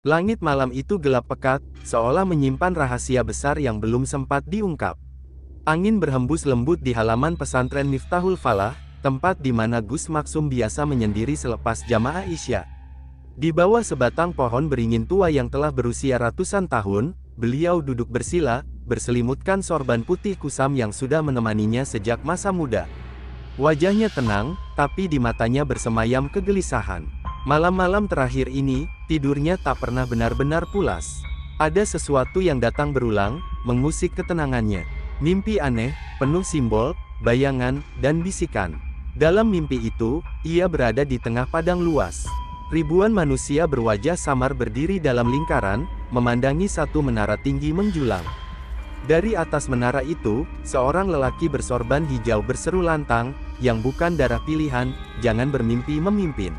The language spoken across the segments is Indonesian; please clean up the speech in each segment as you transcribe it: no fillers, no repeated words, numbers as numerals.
Langit malam itu gelap pekat, seolah menyimpan rahasia besar yang belum sempat diungkap. Angin berhembus lembut di halaman pesantren Miftahul Falah, tempat di mana Gus Maksum biasa menyendiri selepas jamaah Isya. Di bawah sebatang pohon beringin tua yang telah berusia ratusan tahun, beliau duduk bersila, berselimutkan sorban putih kusam yang sudah menemaninya sejak masa muda. Wajahnya tenang, tapi di matanya bersemayam kegelisahan. Malam-malam terakhir ini, tidurnya tak pernah benar-benar pulas. Ada sesuatu yang datang berulang, mengusik ketenangannya. Mimpi aneh, penuh simbol, bayangan, dan bisikan. Dalam mimpi itu, ia berada di tengah padang luas. Ribuan manusia berwajah samar berdiri dalam lingkaran, memandangi satu menara tinggi menjulang. Dari atas menara itu, seorang lelaki bersorban hijau berseru lantang, "Yang bukan darah pilihan, jangan bermimpi memimpin."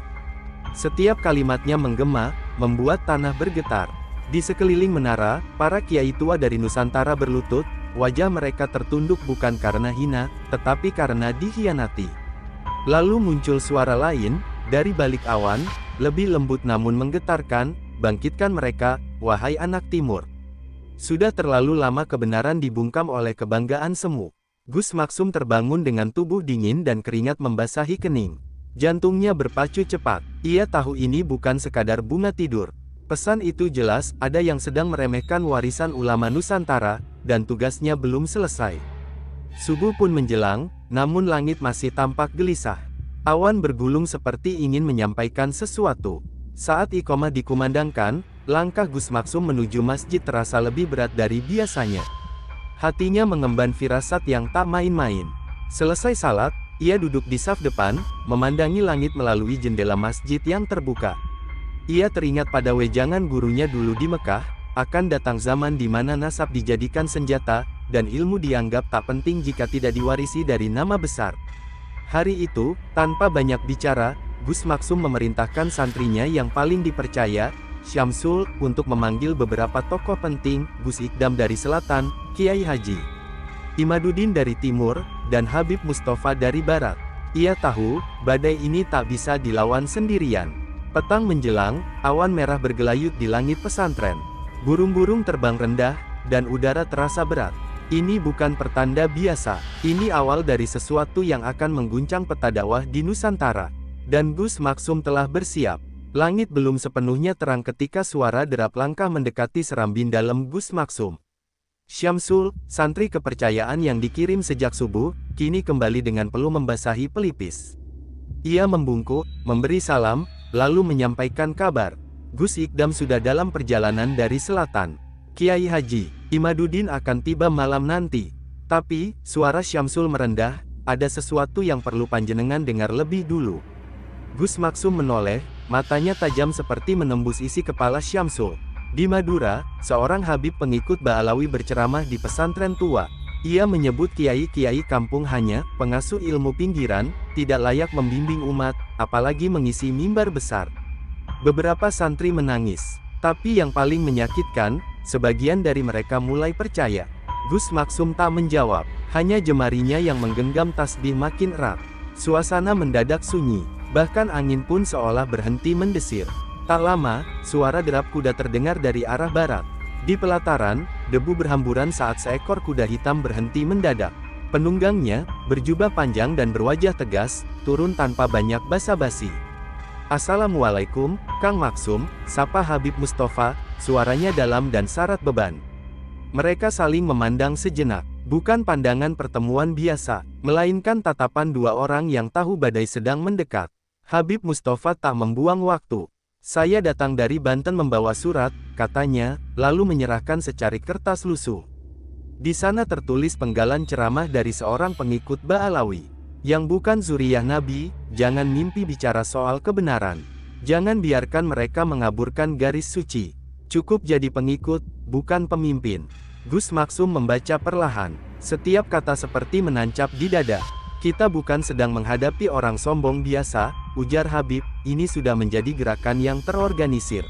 Setiap kalimatnya menggema, membuat tanah bergetar. Di sekeliling menara, para kiai tua dari Nusantara berlutut, wajah mereka tertunduk bukan karena hina, tetapi karena dikhianati. Lalu muncul suara lain, dari balik awan, lebih lembut namun menggetarkan, "Bangkitkan mereka, wahai anak timur. Sudah terlalu lama kebenaran dibungkam oleh kebanggaan semu." Gus Maksum terbangun dengan tubuh dingin dan keringat membasahi kening. Jantungnya berpacu cepat. Ia tahu ini bukan sekadar bunga tidur. Pesan itu jelas, ada yang sedang meremehkan warisan ulama Nusantara, dan tugasnya belum selesai. Subuh pun menjelang, namun langit masih tampak gelisah. Awan bergulung seperti ingin menyampaikan sesuatu. Saat iqomah dikumandangkan, langkah Gus Maksum menuju masjid terasa lebih berat dari biasanya. Hatinya mengemban firasat yang tak main-main. Selesai salat, ia duduk di saf depan, memandangi langit melalui jendela masjid yang terbuka. Ia teringat pada wejangan gurunya dulu di Mekah, akan datang zaman di mana nasab dijadikan senjata, dan ilmu dianggap tak penting jika tidak diwarisi dari nama besar. Hari itu, tanpa banyak bicara, Gus Maksum memerintahkan santrinya yang paling dipercaya, Syamsul, untuk memanggil beberapa tokoh penting, Gus Ikdam dari selatan, Kiai Haji Imaduddin dari timur, dan Habib Mustafa dari barat. Ia tahu, badai ini tak bisa dilawan sendirian. Petang menjelang, awan merah bergelayut di langit pesantren. Burung-burung terbang rendah, dan udara terasa berat. Ini bukan pertanda biasa, ini awal dari sesuatu yang akan mengguncang peta dakwah di Nusantara. Dan Gus Maksum telah bersiap. Langit belum sepenuhnya terang ketika suara derap langkah mendekati serambi dalam Gus Maksum. Syamsul, santri kepercayaan yang dikirim sejak subuh, kini kembali dengan peluh membasahi pelipis. Ia membungkuk, memberi salam, lalu menyampaikan kabar. Gus Ikdam sudah dalam perjalanan dari selatan. Kiai Haji Imaduddin akan tiba malam nanti. Tapi, suara Syamsul merendah, "Ada sesuatu yang perlu panjenengan dengar lebih dulu." Gus Maksum menoleh, matanya tajam seperti menembus isi kepala Syamsul. Di Madura, seorang habib pengikut Ba'alawi berceramah di pesantren tua. Ia menyebut kiai-kiai kampung hanya pengasuh ilmu pinggiran, tidak layak membimbing umat, apalagi mengisi mimbar besar. Beberapa santri menangis. Tapi yang paling menyakitkan, sebagian dari mereka mulai percaya. Gus Maksum tak menjawab, hanya jemarinya yang menggenggam tasbih makin erat. Suasana mendadak sunyi, bahkan angin pun seolah berhenti mendesir. Tak lama, suara derap kuda terdengar dari arah barat. Di pelataran, debu berhamburan saat seekor kuda hitam berhenti mendadak. Penunggangnya, berjubah panjang dan berwajah tegas, turun tanpa banyak basa-basi. "Assalamualaikum, Kang Maksum," sapa Habib Mustafa, suaranya dalam dan syarat beban. Mereka saling memandang sejenak. Bukan pandangan pertemuan biasa, melainkan tatapan dua orang yang tahu badai sedang mendekat. Habib Mustafa tak membuang waktu. "Saya datang dari Banten membawa surat," katanya, lalu menyerahkan secarik kertas lusuh. Di sana tertulis penggalan ceramah dari seorang pengikut Ba'alawi. "Yang bukan zuriyah Nabi, jangan mimpi bicara soal kebenaran. Jangan biarkan mereka mengaburkan garis suci. Cukup jadi pengikut, bukan pemimpin." Gus Maksum membaca perlahan. Setiap kata seperti menancap di dada. "Kita bukan sedang menghadapi orang sombong biasa," ujar Habib, "ini sudah menjadi gerakan yang terorganisir.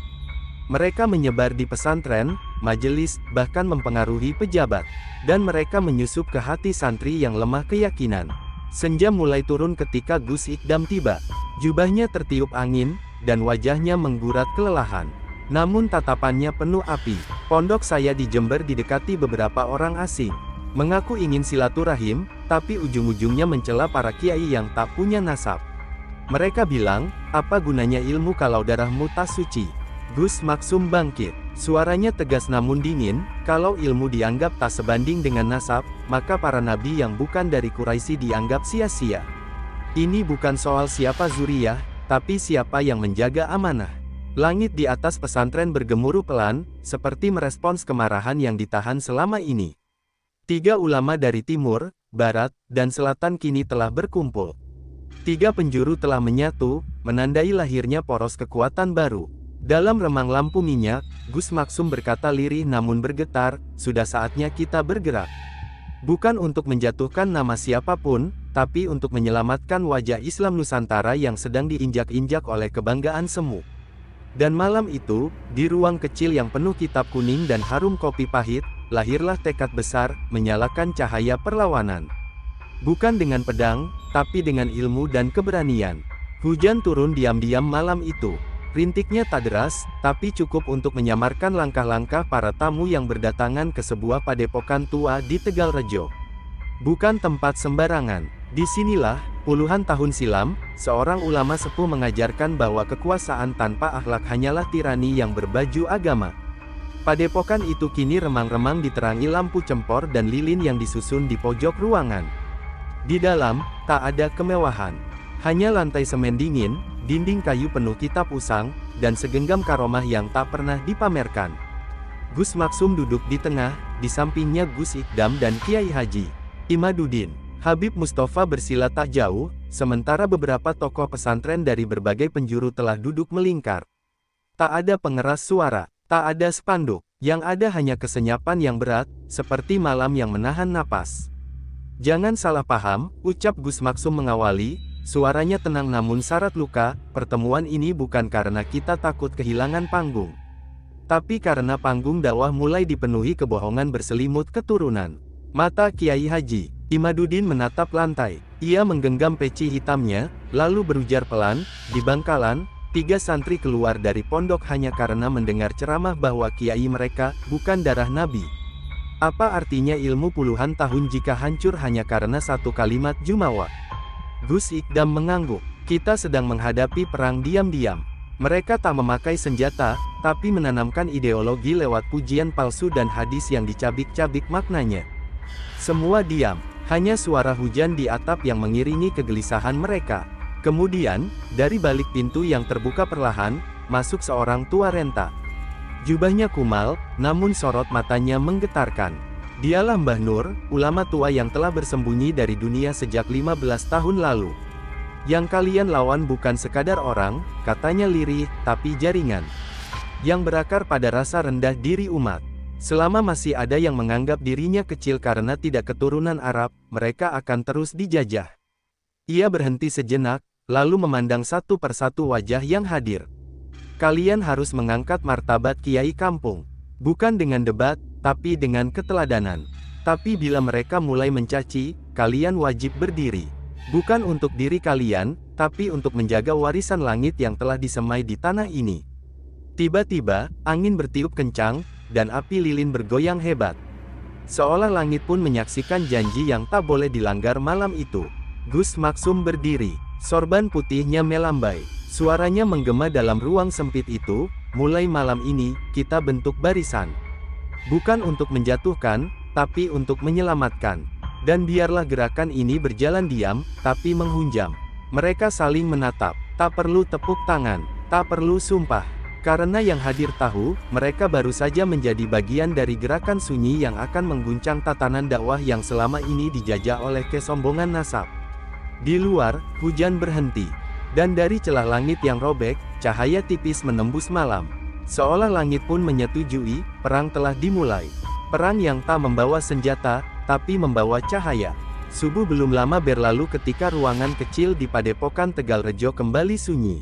Mereka menyebar di pesantren, majelis, bahkan mempengaruhi pejabat. Dan mereka menyusup ke hati santri yang lemah keyakinan." Senja mulai turun ketika Gus Ikdam tiba. Jubahnya tertiup angin, dan wajahnya menggurat kelelahan. Namun tatapannya penuh api. Pondok saya di Jember didekati beberapa orang asing. Mengaku ingin silaturahim, tapi ujung-ujungnya mencela para kiai yang tak punya nasab. Mereka bilang, apa gunanya ilmu kalau darahmu tak suci? Gus Maksum bangkit. Suaranya tegas namun dingin, kalau ilmu dianggap tak sebanding dengan nasab, maka para nabi yang bukan dari Quraisy dianggap sia-sia. Ini bukan soal siapa zuriyah, tapi siapa yang menjaga amanah. Langit di atas pesantren bergemuruh pelan, seperti merespons kemarahan yang ditahan selama ini. 3 ulama dari timur, barat, dan selatan kini telah berkumpul. 3 penjuru telah menyatu, menandai lahirnya poros kekuatan baru. Dalam remang lampu minyak, Gus Maksum berkata lirih namun bergetar, sudah saatnya kita bergerak. Bukan untuk menjatuhkan nama siapapun, tapi untuk menyelamatkan wajah Islam Nusantara yang sedang diinjak-injak oleh kebanggaan semu. Dan malam itu, di ruang kecil yang penuh kitab kuning dan harum kopi pahit, lahirlah tekad besar, menyalakan cahaya perlawanan. Bukan dengan pedang, tapi dengan ilmu dan keberanian. Hujan turun diam-diam malam itu. Rintiknya tak deras, tapi cukup untuk menyamarkan langkah-langkah para tamu yang berdatangan ke sebuah padepokan tua di Tegalrejo. Bukan tempat sembarangan. Disinilah, puluhan tahun silam, seorang ulama sepuh mengajarkan bahwa kekuasaan tanpa akhlak hanyalah tirani yang berbaju agama. Padepokan itu kini remang-remang diterangi lampu cempor dan lilin yang disusun di pojok ruangan. Di dalam, tak ada kemewahan. Hanya lantai semen dingin, dinding kayu penuh kitab usang, dan segenggam karomah yang tak pernah dipamerkan. Gus Maksum duduk di tengah, di sampingnya Gus Ikdam dan Kiai Haji Imaduddin. Habib Mustafa bersila tak jauh, sementara beberapa tokoh pesantren dari berbagai penjuru telah duduk melingkar. Tak ada pengeras suara, tak ada spanduk, yang ada hanya kesenyapan yang berat, seperti malam yang menahan napas. Jangan salah paham, ucap Gus Maksum mengawali, suaranya tenang namun syarat luka, pertemuan ini bukan karena kita takut kehilangan panggung. Tapi karena panggung dakwah mulai dipenuhi kebohongan berselimut keturunan. Mata Kiai Haji Imaduddin menatap lantai. Ia menggenggam peci hitamnya, lalu berujar pelan, di Bangkalan, 3 santri keluar dari pondok hanya karena mendengar ceramah bahwa kiai mereka bukan darah nabi. Apa artinya ilmu puluhan tahun jika hancur hanya karena satu kalimat jumawa? Gus Ikdam mengangguk. Kita sedang menghadapi perang diam-diam. Mereka tak memakai senjata, tapi menanamkan ideologi lewat pujian palsu dan hadis yang dicabik-cabik maknanya. Semua diam, hanya suara hujan di atap yang mengiringi kegelisahan mereka. Kemudian, dari balik pintu yang terbuka perlahan, masuk seorang tua renta. Jubahnya kumal, namun sorot matanya menggetarkan. Dialah Mbah Nur, ulama tua yang telah bersembunyi dari dunia sejak 15 tahun lalu. Yang kalian lawan bukan sekadar orang, katanya lirih, tapi jaringan. Yang berakar pada rasa rendah diri umat. Selama masih ada yang menganggap dirinya kecil karena tidak keturunan Arab, mereka akan terus dijajah. Ia berhenti sejenak, lalu memandang satu persatu wajah yang hadir. Kalian harus mengangkat martabat kiai kampung. Bukan dengan debat, tapi dengan keteladanan. Tapi bila mereka mulai mencaci, kalian wajib berdiri. Bukan untuk diri kalian, tapi untuk menjaga warisan langit yang telah disemai di tanah ini. Tiba-tiba, angin bertiup kencang, dan api lilin bergoyang hebat. Seolah langit pun menyaksikan janji yang tak boleh dilanggar malam itu. Gus Maksum berdiri, sorban putihnya melambai. Suaranya menggema dalam ruang sempit itu, mulai malam ini, kita bentuk barisan. Bukan untuk menjatuhkan, tapi untuk menyelamatkan. Dan biarlah gerakan ini berjalan diam, tapi menghunjam. Mereka saling menatap, tak perlu tepuk tangan, tak perlu sumpah. Karena yang hadir tahu, mereka baru saja menjadi bagian dari gerakan sunyi yang akan mengguncang tatanan dakwah yang selama ini dijajah oleh kesombongan nasab. Di luar, hujan berhenti. Dan dari celah langit yang robek, cahaya tipis menembus malam. Seolah langit pun menyetujui, perang telah dimulai. Perang yang tak membawa senjata, tapi membawa cahaya. Subuh belum lama berlalu ketika ruangan kecil di Padepokan Tegalrejo kembali sunyi.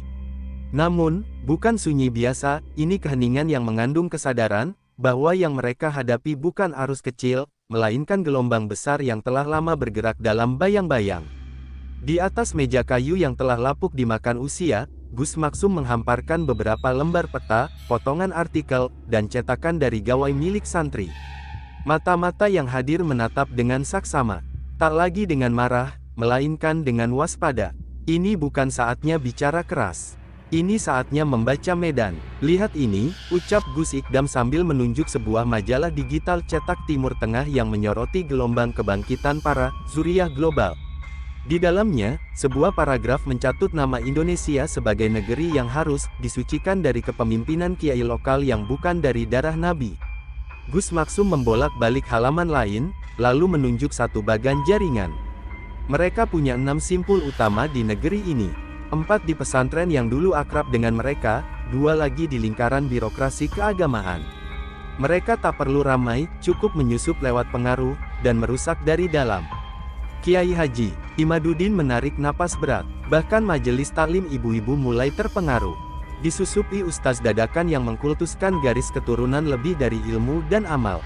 Namun, bukan sunyi biasa, ini keheningan yang mengandung kesadaran, bahwa yang mereka hadapi bukan arus kecil, melainkan gelombang besar yang telah lama bergerak dalam bayang-bayang. Di atas meja kayu yang telah lapuk dimakan usia, Gus Maksum menghamparkan beberapa lembar peta, potongan artikel, dan cetakan dari gawai milik santri. Mata-mata yang hadir menatap dengan saksama. Tak lagi dengan marah, melainkan dengan waspada. Ini bukan saatnya bicara keras. Ini saatnya membaca medan. Lihat ini, ucap Gus Ikdam sambil menunjuk sebuah majalah digital cetak Timur Tengah yang menyoroti gelombang kebangkitan para Zuriyah global. Di dalamnya, sebuah paragraf mencatut nama Indonesia sebagai negeri yang harus disucikan dari kepemimpinan kiai lokal yang bukan dari darah Nabi. Gus Maksum membolak-balik halaman lain, lalu menunjuk satu bagan jaringan. Mereka punya 6 simpul utama di negeri ini. 4 di pesantren yang dulu akrab dengan mereka, 2 lagi di lingkaran birokrasi keagamaan. Mereka tak perlu ramai, cukup menyusup lewat pengaruh, dan merusak dari dalam. Kiai Haji Imaduddin menarik napas berat, bahkan majelis taklim ibu-ibu mulai terpengaruh. Disusupi ustaz dadakan yang mengkultuskan garis keturunan lebih dari ilmu dan amal.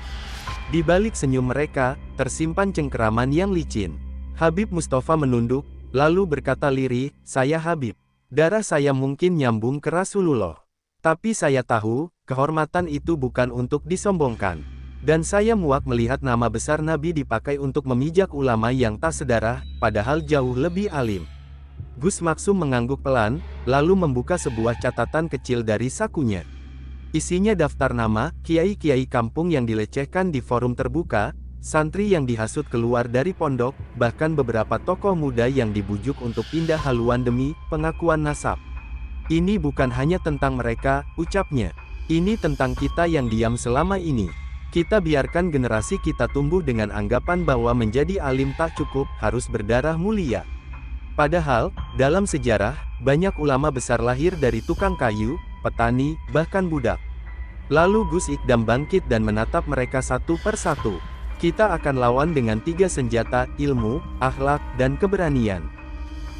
Di balik senyum mereka, tersimpan cengkeraman yang licin. Habib Mustafa menunduk, lalu berkata lirih, "Saya Habib. Darah saya mungkin nyambung ke Rasulullah. Tapi saya tahu, kehormatan itu bukan untuk disombongkan. Dan saya muak melihat nama besar Nabi dipakai untuk memijak ulama yang tak sedarah, padahal jauh lebih alim." Gus Maksum mengangguk pelan, lalu membuka sebuah catatan kecil dari sakunya. Isinya daftar nama, kiai-kiai kampung yang dilecehkan di forum terbuka, santri yang dihasut keluar dari pondok, bahkan beberapa tokoh muda yang dibujuk untuk pindah haluan demi pengakuan nasab. "Ini bukan hanya tentang mereka," ucapnya. "Ini tentang kita yang diam selama ini. Kita biarkan generasi kita tumbuh dengan anggapan bahwa menjadi alim tak cukup, harus berdarah mulia. Padahal, dalam sejarah, banyak ulama besar lahir dari tukang kayu, petani, bahkan budak." Lalu Gus Ikdam bangkit dan menatap mereka satu persatu. "Kita akan lawan dengan 3 senjata, ilmu, akhlak, dan keberanian.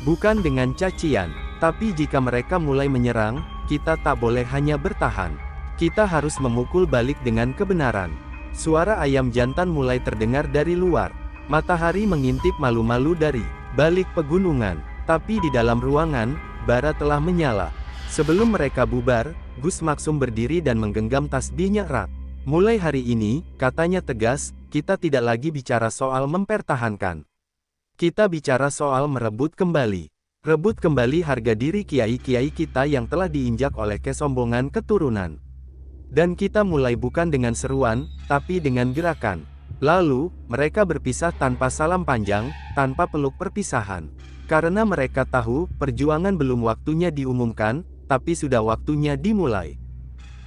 Bukan dengan cacian. Tapi jika mereka mulai menyerang, kita tak boleh hanya bertahan. Kita harus memukul balik dengan kebenaran." Suara ayam jantan mulai terdengar dari luar. Matahari mengintip malu-malu dari balik pegunungan. Tapi di dalam ruangan, bara telah menyala. Sebelum mereka bubar, Gus Maksum berdiri dan menggenggam tasbihnya erat. "Mulai hari ini," katanya tegas, "kita tidak lagi bicara soal mempertahankan. Kita bicara soal merebut kembali. Rebut kembali harga diri kiai-kiai kita yang telah diinjak oleh kesombongan keturunan. Dan kita mulai bukan dengan seruan, tapi dengan gerakan." Lalu, mereka berpisah tanpa salam panjang, tanpa peluk perpisahan. Karena mereka tahu, perjuangan belum waktunya diumumkan, tapi sudah waktunya dimulai.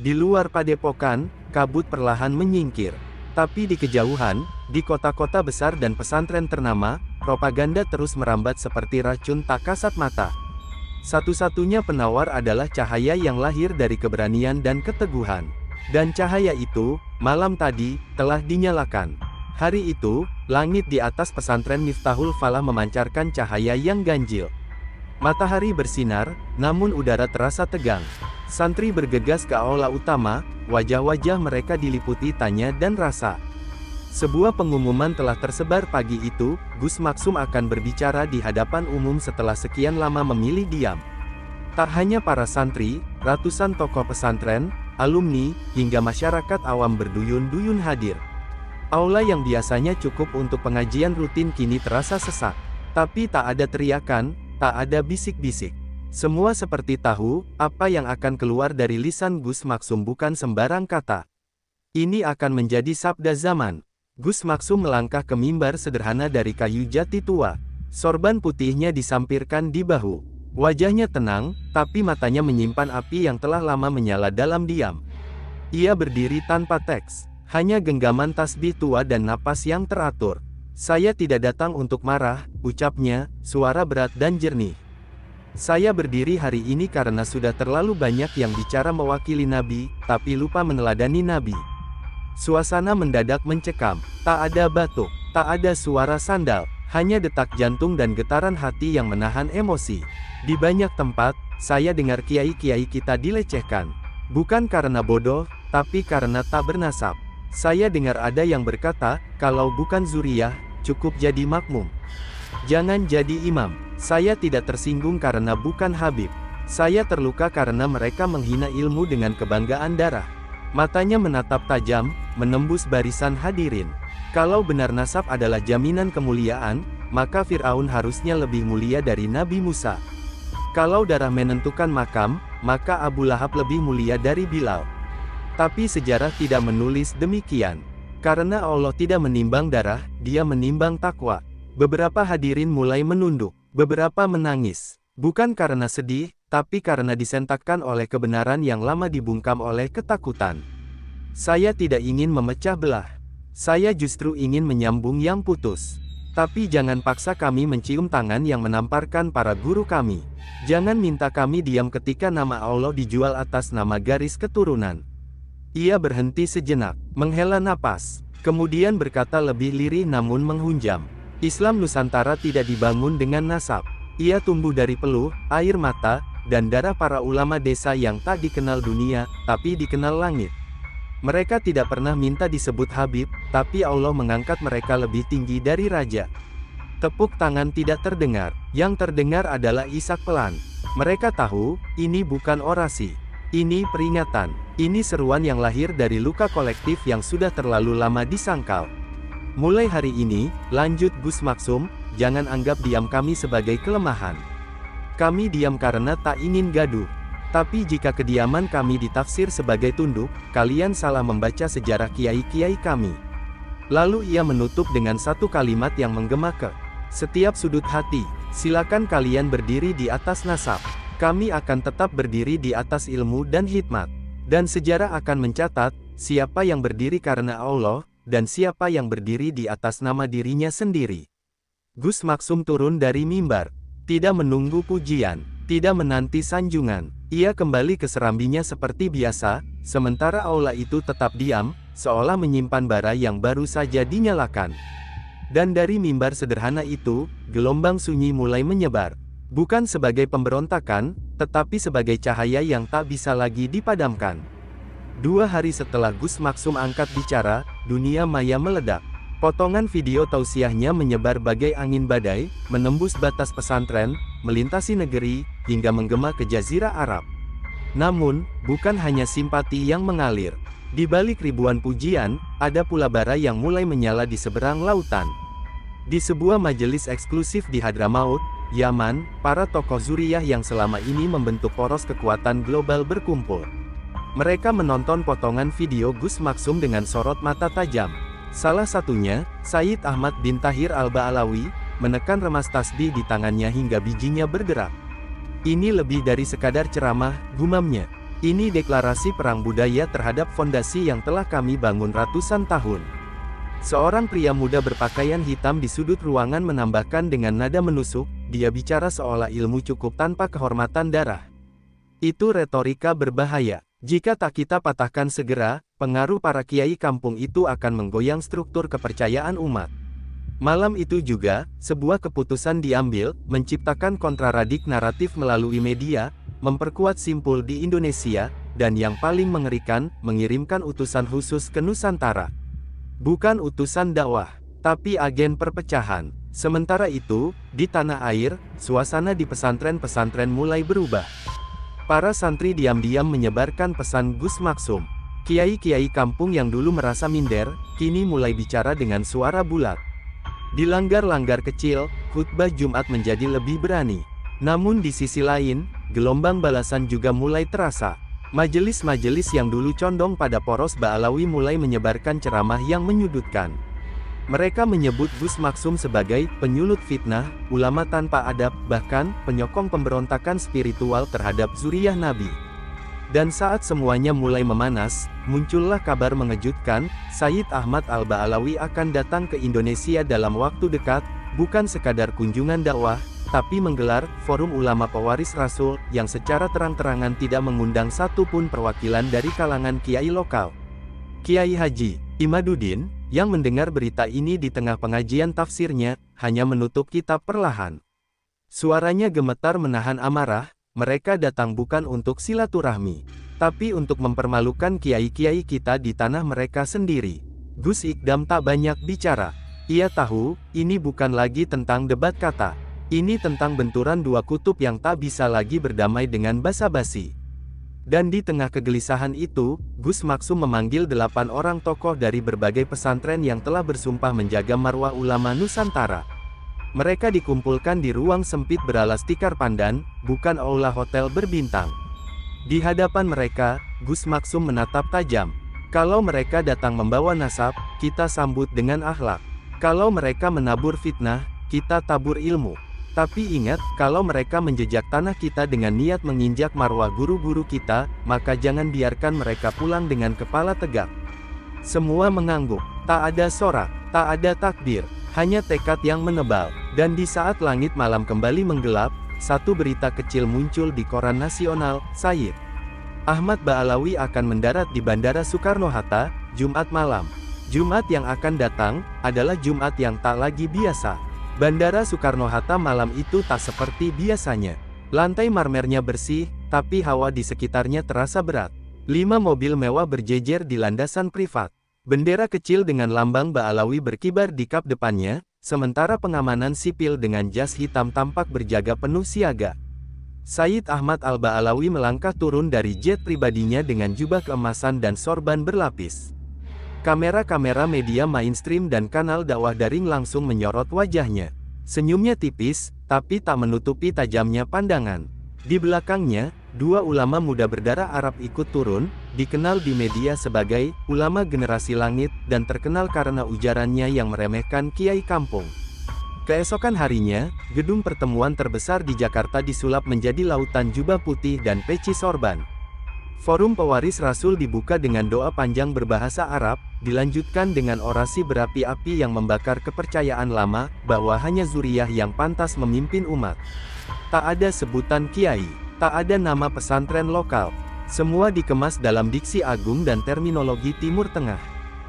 Di luar padepokan, kabut perlahan menyingkir. Tapi di kejauhan, di kota-kota besar dan pesantren ternama, propaganda terus merambat seperti racun tak kasat mata. Satu-satunya penawar adalah cahaya yang lahir dari keberanian dan keteguhan. Dan cahaya itu, malam tadi, telah dinyalakan. Hari itu, langit di atas pesantren Miftahul Falah memancarkan cahaya yang ganjil. Matahari bersinar, namun udara terasa tegang. Santri bergegas ke aula utama, wajah-wajah mereka diliputi tanya dan rasa. Sebuah pengumuman telah tersebar pagi itu, Gus Maksum akan berbicara di hadapan umum setelah sekian lama memilih diam. Tak hanya para santri, ratusan tokoh pesantren, alumni, hingga masyarakat awam berduyun-duyun hadir. Aula yang biasanya cukup untuk pengajian rutin kini terasa sesak. Tapi tak ada teriakan, tak ada bisik-bisik. Semua seperti tahu, apa yang akan keluar dari lisan Gus Maksum bukan sembarang kata. Ini akan menjadi sabda zaman. Gus Maksum melangkah ke mimbar sederhana dari kayu jati tua. Sorban putihnya disampirkan di bahu. Wajahnya tenang, tapi matanya menyimpan api yang telah lama menyala dalam diam. Ia berdiri tanpa teks, hanya genggaman tasbih tua dan napas yang teratur. "Saya tidak datang untuk marah," ucapnya, suara berat dan jernih. "Saya berdiri hari ini karena sudah terlalu banyak yang bicara mewakili Nabi, tapi lupa meneladani Nabi." Suasana mendadak mencekam. Tak ada batuk, tak ada suara sandal, hanya detak jantung dan getaran hati yang menahan emosi. Di banyak tempat, saya dengar kiai-kiai kita dilecehkan. Bukan karena bodoh, tapi karena tak bernasab. Saya dengar ada yang berkata, kalau bukan Zuriyah, cukup jadi makmum. Jangan jadi imam. Saya tidak tersinggung karena bukan Habib. Saya terluka karena mereka menghina ilmu dengan kebanggaan darah. Matanya menatap tajam, menembus barisan hadirin. Kalau benar nasab adalah jaminan kemuliaan, maka Fir'aun harusnya lebih mulia dari Nabi Musa. Kalau darah menentukan makam, maka Abu Lahab lebih mulia dari Bilal. Tapi sejarah tidak menulis demikian. Karena Allah tidak menimbang darah, Dia menimbang takwa. Beberapa hadirin mulai menunduk, beberapa menangis. Bukan karena sedih, tapi karena disentakkan oleh kebenaran yang lama dibungkam oleh ketakutan. Saya tidak ingin memecah belah. Saya justru ingin menyambung yang putus. Tapi jangan paksa kami mencium tangan yang menamparkan para guru kami. Jangan minta kami diam ketika nama Allah dijual atas nama garis keturunan. Ia berhenti sejenak, menghela napas, kemudian berkata lebih lirih namun menghunjam. Islam Nusantara tidak dibangun dengan nasab. Ia tumbuh dari peluh, air mata, dan darah para ulama desa yang tak dikenal dunia, tapi dikenal langit. Mereka tidak pernah minta disebut Habib, tapi Allah mengangkat mereka lebih tinggi dari raja. Tepuk tangan tidak terdengar, yang terdengar adalah isak pelan. Mereka tahu, ini bukan orasi. Ini peringatan. Ini seruan yang lahir dari luka kolektif yang sudah terlalu lama disangkal. Mulai hari ini, lanjut Gus Maksum, jangan anggap diam kami sebagai kelemahan. Kami diam karena tak ingin gaduh. Tapi jika kediaman kami ditafsir sebagai tunduk, kalian salah membaca sejarah kiai-kiai kami. Lalu ia menutup dengan satu kalimat yang menggema ke setiap sudut hati. Silakan kalian berdiri di atas nasab. Kami akan tetap berdiri di atas ilmu dan hikmat. Dan sejarah akan mencatat, siapa yang berdiri karena Allah, dan siapa yang berdiri di atas nama dirinya sendiri. Gus Maksum turun dari mimbar. Tidak menunggu pujian, tidak menanti sanjungan. Ia kembali ke serambinya seperti biasa, sementara aula itu tetap diam, seolah menyimpan bara yang baru saja dinyalakan. Dan dari mimbar sederhana itu, gelombang sunyi mulai menyebar. Bukan sebagai pemberontakan, tetapi sebagai cahaya yang tak bisa lagi dipadamkan. 2 hari setelah Gus Maksum angkat bicara, dunia maya meledak. Potongan video tausiahnya menyebar bagai angin badai, menembus batas pesantren, melintasi negeri, hingga menggema ke Jazirah Arab. Namun, bukan hanya simpati yang mengalir. Di balik ribuan pujian, ada pula bara yang mulai menyala di seberang lautan. Di sebuah majelis eksklusif di Hadramaut, Yaman, para tokoh Zuriyah yang selama ini membentuk poros kekuatan global berkumpul. Mereka menonton potongan video Gus Maksum dengan sorot mata tajam. Salah satunya, Sayyid Ahmad bin Tahir Al-Ba'alawi, menekan remas tasbih di tangannya hingga bijinya bergerak. Ini lebih dari sekadar ceramah, gumamnya. Ini deklarasi perang budaya terhadap fondasi yang telah kami bangun ratusan tahun. Seorang pria muda berpakaian hitam di sudut ruangan menambahkan dengan nada menusuk, dia bicara seolah ilmu cukup tanpa kehormatan darah. Itu retorika berbahaya. Jika tak kita patahkan segera, pengaruh para kiai kampung itu akan menggoyang struktur kepercayaan umat. Malam itu juga, sebuah keputusan diambil, menciptakan kontraradik naratif melalui media, memperkuat simpul di Indonesia, dan yang paling mengerikan, mengirimkan utusan khusus ke Nusantara. Bukan utusan dakwah, tapi agen perpecahan. Sementara itu, di tanah air, suasana di pesantren-pesantren mulai berubah. Para santri diam-diam menyebarkan pesan Gus Maksum. Kiai-kiai kampung yang dulu merasa minder, kini mulai bicara dengan suara bulat. Di langgar-langgar kecil, khutbah Jumat menjadi lebih berani. Namun di sisi lain, gelombang balasan juga mulai terasa. Majelis-majelis yang dulu condong pada poros Ba'alawi mulai menyebarkan ceramah yang menyudutkan. Mereka menyebut Gus Maksum sebagai penyulut fitnah, ulama tanpa adab, bahkan penyokong pemberontakan spiritual terhadap Zuriyah Nabi. Dan saat semuanya mulai memanas, muncullah kabar mengejutkan, Sayyid Ahmad Al-Ba'alawi akan datang ke Indonesia dalam waktu dekat, bukan sekadar kunjungan dakwah, tapi menggelar forum ulama pewaris Rasul yang secara terang-terangan tidak mengundang satupun perwakilan dari kalangan kiai lokal. Kiai Haji Imaduddin, yang mendengar berita ini di tengah pengajian tafsirnya, hanya menutup kitab perlahan. Suaranya gemetar menahan amarah, mereka datang bukan untuk silaturahmi, tapi untuk mempermalukan kiai-kiai kita di tanah mereka sendiri. Gus Ikdam tak banyak bicara. Ia tahu, ini bukan lagi tentang debat kata. Ini tentang benturan dua kutub yang tak bisa lagi berdamai dengan basa-basi. Dan di tengah kegelisahan itu, Gus Maksum memanggil 8 orang tokoh dari berbagai pesantren yang telah bersumpah menjaga marwah ulama Nusantara. Mereka dikumpulkan di ruang sempit beralas tikar pandan, bukan aula hotel berbintang. Di hadapan mereka, Gus Maksum menatap tajam. Kalau mereka datang membawa nasab, kita sambut dengan akhlak. Kalau mereka menabur fitnah, kita tabur ilmu. Tapi ingat, kalau mereka menjejak tanah kita dengan niat menginjak marwah guru-guru kita, maka jangan biarkan mereka pulang dengan kepala tegak. Semua mengangguk, tak ada sorak, tak ada takbir, hanya tekad yang menebal. Dan di saat langit malam kembali menggelap, satu berita kecil muncul di koran nasional, Sayyid Ahmad Ba'alawi akan mendarat di Bandara Soekarno-Hatta, Jumat malam. Jumat yang akan datang, adalah Jumat yang tak lagi biasa. Bandara Soekarno-Hatta malam itu tak seperti biasanya. Lantai marmernya bersih, tapi hawa di sekitarnya terasa berat. 5 mobil mewah berjejer di landasan privat. Bendera kecil dengan lambang Ba'alawi berkibar di kap depannya, sementara pengamanan sipil dengan jas hitam tampak berjaga penuh siaga. Sayyid Ahmad Al-Ba'alawi melangkah turun dari jet pribadinya dengan jubah keemasan dan sorban berlapis. Kamera-kamera media mainstream dan kanal dakwah daring langsung menyorot wajahnya. Senyumnya tipis, tapi tak menutupi tajamnya pandangan. Di belakangnya, 2 ulama muda berdarah Arab ikut turun, dikenal di media sebagai ulama generasi langit, dan terkenal karena ujarannya yang meremehkan kiai kampung. Keesokan harinya, gedung pertemuan terbesar di Jakarta disulap menjadi lautan jubah putih dan peci sorban. Forum pewaris Rasul dibuka dengan doa panjang berbahasa Arab, dilanjutkan dengan orasi berapi-api yang membakar kepercayaan lama, bahwa hanya zuriyah yang pantas memimpin umat. Tak ada sebutan kiai, tak ada nama pesantren lokal. Semua dikemas dalam diksi agung dan terminologi Timur Tengah.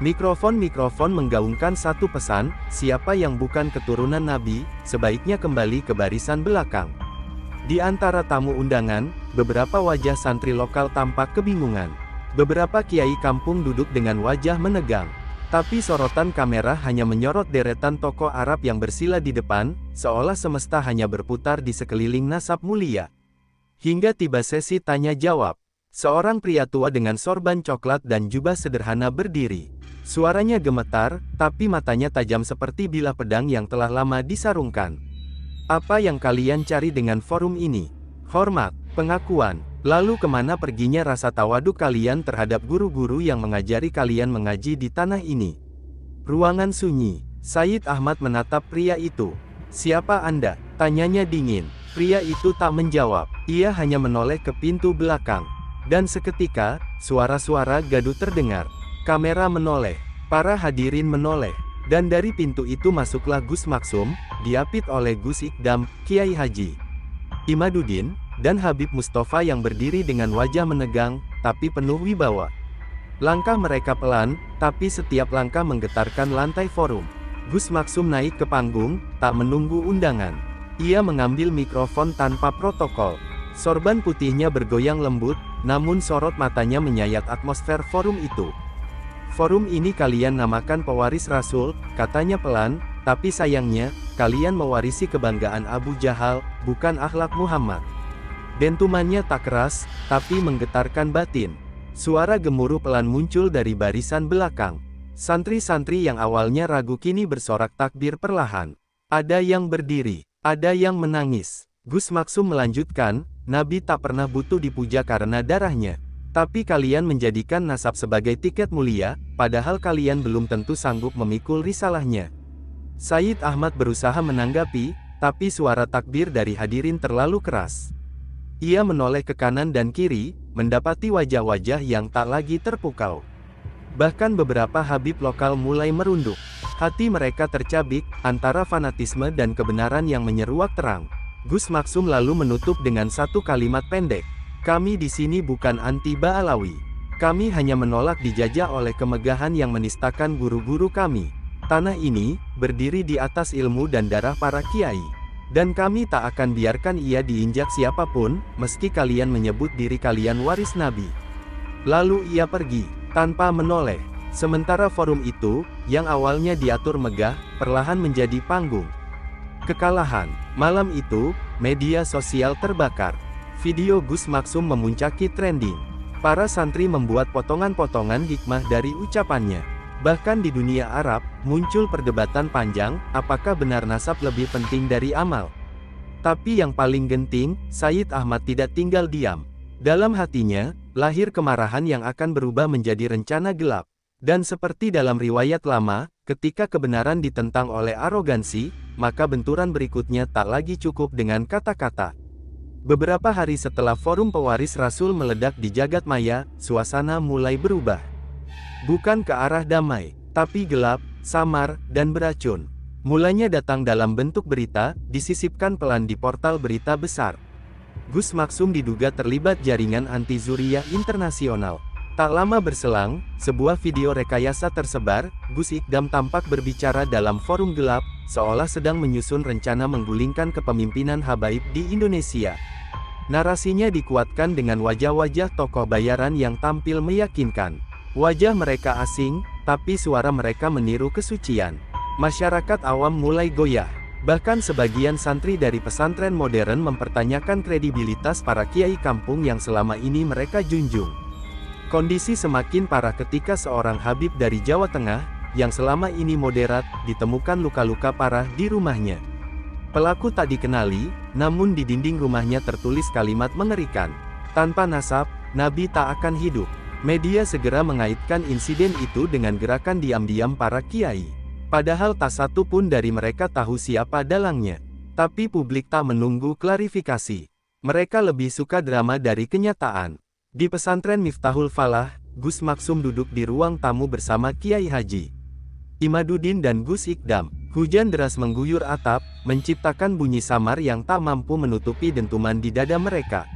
Mikrofon-mikrofon menggaungkan satu pesan, siapa yang bukan keturunan Nabi, sebaiknya kembali ke barisan belakang. Di antara tamu undangan, beberapa wajah santri lokal tampak kebingungan. Beberapa kiai kampung duduk dengan wajah menegang. Tapi sorotan kamera hanya menyorot deretan tokoh Arab yang bersila di depan, seolah semesta hanya berputar di sekeliling nasab mulia. Hingga tiba sesi tanya jawab. Seorang pria tua dengan sorban coklat dan jubah sederhana berdiri. Suaranya gemetar, tapi matanya tajam seperti bilah pedang yang telah lama disarungkan. Apa yang kalian cari dengan forum ini? Hormat, pengakuan. Lalu kemana perginya rasa tawaduk kalian terhadap guru-guru yang mengajari kalian mengaji di tanah ini? Ruangan sunyi. Sayyid Ahmad menatap pria itu. Siapa Anda? Tanyanya dingin. Pria itu tak menjawab. Ia hanya menoleh ke pintu belakang. Dan seketika, suara-suara gaduh terdengar. Kamera menoleh. Para hadirin menoleh. Dan dari pintu itu masuklah Gus Maksum, diapit oleh Gus Ikdam, Kiai Haji Imaduddin, dan Habib Mustafa yang berdiri dengan wajah menegang, tapi penuh wibawa. Langkah mereka pelan, tapi setiap langkah menggetarkan lantai forum. Gus Maksum naik ke panggung, tak menunggu undangan. Ia mengambil mikrofon tanpa protokol. Sorban putihnya bergoyang lembut, namun sorot matanya menyayat atmosfer forum itu. Forum ini kalian namakan pewaris Rasul, katanya pelan, tapi sayangnya, kalian mewarisi kebanggaan Abu Jahal, bukan akhlak Muhammad. Dentumannya tak keras, tapi menggetarkan batin. Suara gemuruh pelan muncul dari barisan belakang. Santri-santri yang awalnya ragu kini bersorak takbir perlahan. Ada yang berdiri, ada yang menangis. Gus Maksum melanjutkan, Nabi tak pernah butuh dipuja karena darahnya. Tapi kalian menjadikan nasab sebagai tiket mulia, padahal kalian belum tentu sanggup memikul risalahnya. Sayyid Ahmad berusaha menanggapi, tapi suara takbir dari hadirin terlalu keras. Ia menoleh ke kanan dan kiri, mendapati wajah-wajah yang tak lagi terpukau. Bahkan beberapa habib lokal mulai merunduk. Hati mereka tercabik, antara fanatisme dan kebenaran yang menyeruak terang. Gus Maksum lalu menutup dengan satu kalimat pendek. Kami di sini bukan anti Ba'alawi. Kami hanya menolak dijajah oleh kemegahan yang menistakan guru-guru kami. Tanah ini, berdiri di atas ilmu dan darah para kiai. Dan kami tak akan biarkan ia diinjak siapapun, meski kalian menyebut diri kalian waris Nabi. Lalu ia pergi, tanpa menoleh. Sementara forum itu, yang awalnya diatur megah, perlahan menjadi panggung. Kekalahan. Malam itu, media sosial terbakar. Video Gus Maksum memuncaki trending. Para santri membuat potongan-potongan hikmah dari ucapannya. Bahkan di dunia Arab, muncul perdebatan panjang, apakah benar nasab lebih penting dari amal? Tapi yang paling genting, Sayyid Ahmad tidak tinggal diam. Dalam hatinya, lahir kemarahan yang akan berubah menjadi rencana gelap. Dan seperti dalam riwayat lama, ketika kebenaran ditentang oleh arogansi, maka benturan berikutnya tak lagi cukup dengan kata-kata. Beberapa hari setelah forum pewaris Rasul meledak di jagat maya, suasana mulai berubah. Bukan ke arah damai, tapi gelap, samar, dan beracun. Mulanya datang dalam bentuk berita, disisipkan pelan di portal berita besar. Gus Maksum diduga terlibat jaringan anti-Zuriyah internasional. Tak lama berselang, sebuah video rekayasa tersebar. Gus Ikdam tampak berbicara dalam forum gelap, seolah sedang menyusun rencana menggulingkan kepemimpinan Habaib di Indonesia. Narasinya dikuatkan dengan wajah-wajah tokoh bayaran yang tampil meyakinkan. Wajah mereka asing, tapi suara mereka meniru kesucian. Masyarakat awam mulai goyah. Bahkan sebagian santri dari pesantren modern mempertanyakan kredibilitas para kiai kampung yang selama ini mereka junjung. Kondisi semakin parah ketika seorang Habib dari Jawa Tengah, yang selama ini moderat, ditemukan luka-luka parah di rumahnya. Pelaku tak dikenali, namun di dinding rumahnya tertulis kalimat mengerikan. Tanpa nasab, Nabi tak akan hidup. Media segera mengaitkan insiden itu dengan gerakan diam-diam para kiai. Padahal tak satu pun dari mereka tahu siapa dalangnya. Tapi publik tak menunggu klarifikasi. Mereka lebih suka drama dari kenyataan. Di pesantren Miftahul Falah, Gus Maksum duduk di ruang tamu bersama Kiai Haji Imaduddin dan Gus Ikdam. Hujan deras mengguyur atap, menciptakan bunyi samar yang tak mampu menutupi dentuman di dada mereka.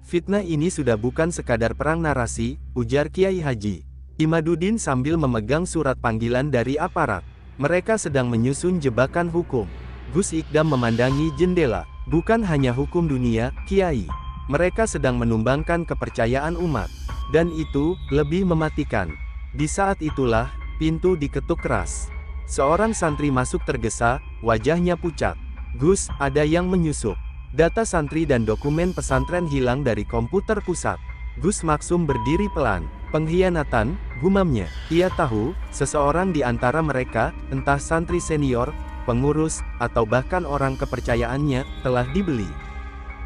Fitnah ini sudah bukan sekadar perang narasi, ujar Kiai Haji Imaduddin sambil memegang surat panggilan dari aparat. Mereka sedang menyusun jebakan hukum. Gus Ikdam memandangi jendela. Bukan hanya hukum dunia, Kiai. Mereka sedang menumbangkan kepercayaan umat. Dan itu, lebih mematikan. Di saat itulah, pintu diketuk keras. Seorang santri masuk tergesa, wajahnya pucat. Gus, ada yang menyusup. Data santri dan dokumen pesantren hilang dari komputer pusat. Gus Maksum berdiri pelan. Pengkhianatan, gumamnya. Ia tahu, seseorang di antara mereka, entah santri senior, pengurus, atau bahkan orang kepercayaannya, telah dibeli.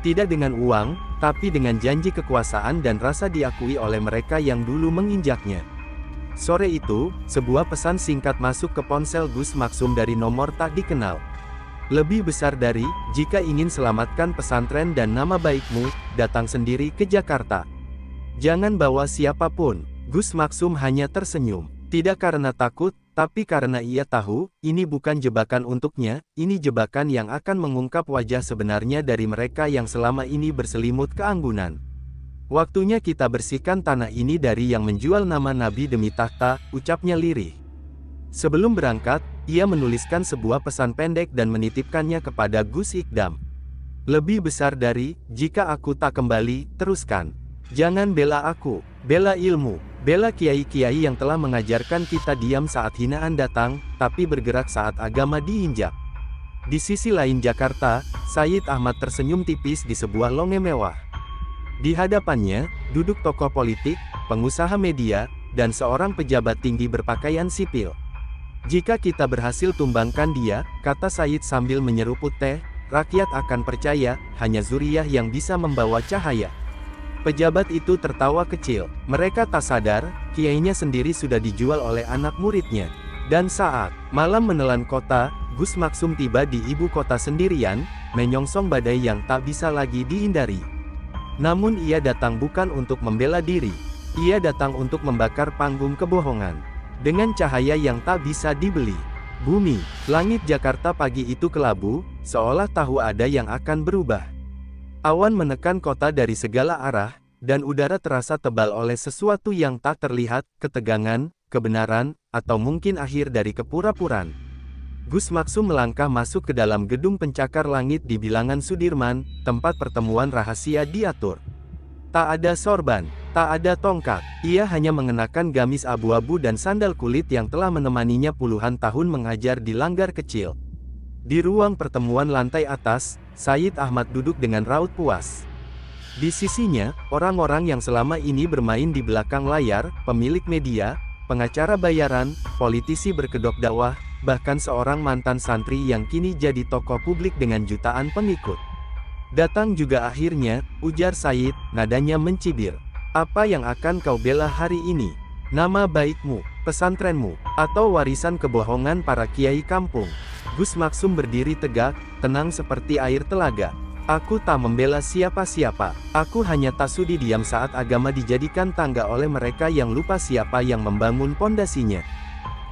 Tidak dengan uang, tapi dengan janji kekuasaan dan rasa diakui oleh mereka yang dulu menginjaknya. Sore itu, sebuah pesan singkat masuk ke ponsel Gus Maksum dari nomor tak dikenal. Lebih besar dari, jika ingin selamatkan pesantren dan nama baikmu, datang sendiri ke Jakarta. Jangan bawa siapapun. Gus Maksum hanya tersenyum. Tidak karena takut, tapi karena ia tahu, ini bukan jebakan untuknya, ini jebakan yang akan mengungkap wajah sebenarnya dari mereka yang selama ini berselimut keanggunan. Waktunya kita bersihkan tanah ini dari yang menjual nama Nabi demi tahta, ucapnya lirih. Sebelum berangkat, ia menuliskan sebuah pesan pendek dan menitipkannya kepada Gus Ikdam. Lebih besar dari, jika aku tak kembali, teruskan. Jangan bela aku, bela ilmu, bela kiai-kiai yang telah mengajarkan kita diam saat hinaan datang, tapi bergerak saat agama diinjak. Di sisi lain Jakarta, Sayyid Ahmad tersenyum tipis di sebuah lounge mewah. Di hadapannya, duduk tokoh politik, pengusaha media, dan seorang pejabat tinggi berpakaian sipil. Jika kita berhasil tumbangkan dia, kata Sayyid sambil menyeruput teh, rakyat akan percaya, hanya Zuriyah yang bisa membawa cahaya. Pejabat itu tertawa kecil. Mereka tak sadar, kiainya sendiri sudah dijual oleh anak muridnya. Dan saat malam menelan kota, Gus Maksum tiba di ibu kota sendirian, menyongsong badai yang tak bisa lagi dihindari. Namun ia datang bukan untuk membela diri. Ia datang untuk membakar panggung kebohongan. Dengan cahaya yang tak bisa dibeli. Bumi, langit Jakarta pagi itu kelabu, seolah tahu ada yang akan berubah. Awan menekan kota dari segala arah, dan udara terasa tebal oleh sesuatu yang tak terlihat, ketegangan, kebenaran, atau mungkin akhir dari kepura-puraan. Gus Maksum melangkah masuk ke dalam gedung pencakar langit di bilangan Sudirman, tempat pertemuan rahasia diatur. Tak ada sorban, tak ada tongkat, ia hanya mengenakan gamis abu-abu dan sandal kulit yang telah menemaninya puluhan tahun mengajar di langgar kecil. Di ruang pertemuan lantai atas, Said Ahmad duduk dengan raut puas. Di sisinya, orang-orang yang selama ini bermain di belakang layar, pemilik media, pengacara bayaran, politisi berkedok dakwah, bahkan seorang mantan santri yang kini jadi tokoh publik dengan jutaan pengikut. Datang juga akhirnya, ujar Said, nadanya mencibir. Apa yang akan kau bela hari ini? Nama baikmu, pesantrenmu, atau warisan kebohongan para kiai kampung? Gus Maksum berdiri tegak, tenang seperti air telaga. Aku tak membela siapa-siapa. Aku hanya tak sudi diam saat agama dijadikan tangga oleh mereka yang lupa siapa yang membangun pondasinya.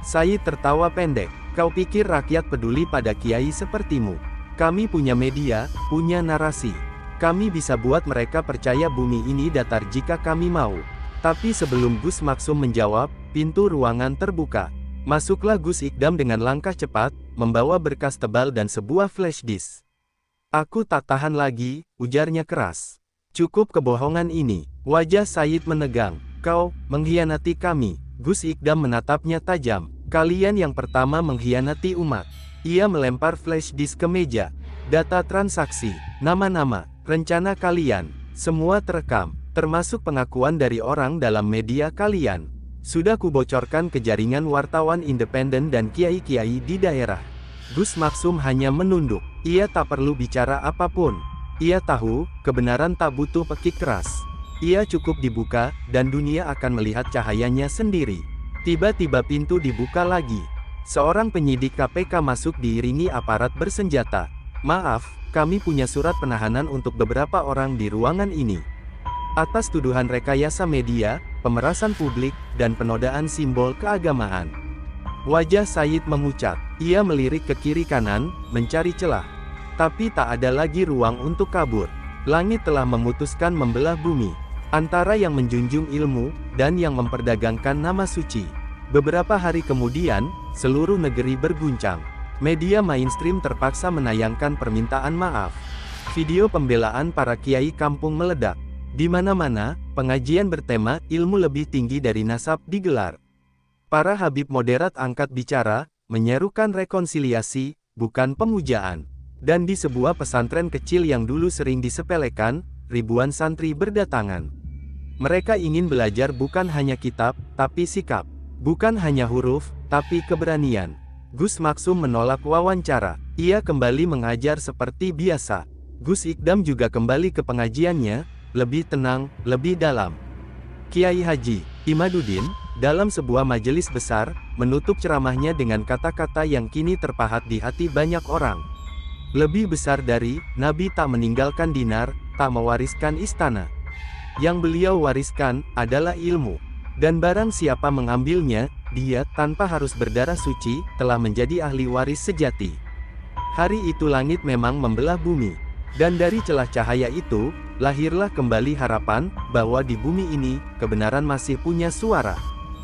Said tertawa pendek. Kau pikir rakyat peduli pada kiai sepertimu? Kami punya media, punya narasi. Kami bisa buat mereka percaya bumi ini datar jika kami mau. Tapi sebelum Gus Maksum menjawab, pintu ruangan terbuka. Masuklah Gus Ikdam dengan langkah cepat, membawa berkas tebal dan sebuah flash disk. Aku tak tahan lagi, ujarnya keras. Cukup kebohongan ini. Wajah Said menegang. Kau mengkhianati kami. Gus Ikdam menatapnya tajam. Kalian yang pertama mengkhianati umat. Ia melempar flash disk ke meja. Data transaksi, nama-nama, rencana kalian, semua terekam, termasuk pengakuan dari orang dalam media kalian. Sudah kubocorkan ke jaringan wartawan independen dan kiai-kiai di daerah. Gus Maksum hanya menunduk. Ia tak perlu bicara apapun. Ia tahu, kebenaran tak butuh pekik keras. Ia cukup dibuka, dan dunia akan melihat cahayanya sendiri. Tiba-tiba pintu dibuka lagi. Seorang penyidik KPK masuk diiringi aparat bersenjata. Maaf, kami punya surat penahanan untuk beberapa orang di ruangan ini. Atas tuduhan rekayasa media, pemerasan publik, dan penodaan simbol keagamaan. Wajah Said memucat. Ia melirik ke kiri kanan, mencari celah. Tapi tak ada lagi ruang untuk kabur. Langit telah memutuskan membelah bumi. Antara yang menjunjung ilmu, dan yang memperdagangkan nama suci. Beberapa hari kemudian, seluruh negeri berguncang. Media mainstream terpaksa menayangkan permintaan maaf. Video pembelaan para kiai kampung meledak. Di mana-mana, pengajian bertema ilmu lebih tinggi dari nasab digelar. Para habib moderat angkat bicara, menyerukan rekonsiliasi, bukan pemujaan. Dan di sebuah pesantren kecil yang dulu sering disepelekan, ribuan santri berdatangan. Mereka ingin belajar bukan hanya kitab, tapi sikap. Bukan hanya huruf, tapi keberanian. Gus Maksum menolak wawancara. Ia kembali mengajar seperti biasa. Gus Ikdam juga kembali ke pengajiannya, lebih tenang, lebih dalam. Kiai Haji Imaduddin, dalam sebuah majelis besar, menutup ceramahnya dengan kata-kata yang kini terpahat di hati banyak orang. Lebih besar dari, Nabi tak meninggalkan dinar, tak mewariskan istana. Yang beliau wariskan, adalah ilmu. Dan barang siapa mengambilnya, dia, tanpa harus berdarah suci, telah menjadi ahli waris sejati. Hari itu langit memang membelah bumi. Dan dari celah cahaya itu, lahirlah kembali harapan, bahwa di bumi ini, kebenaran masih punya suara.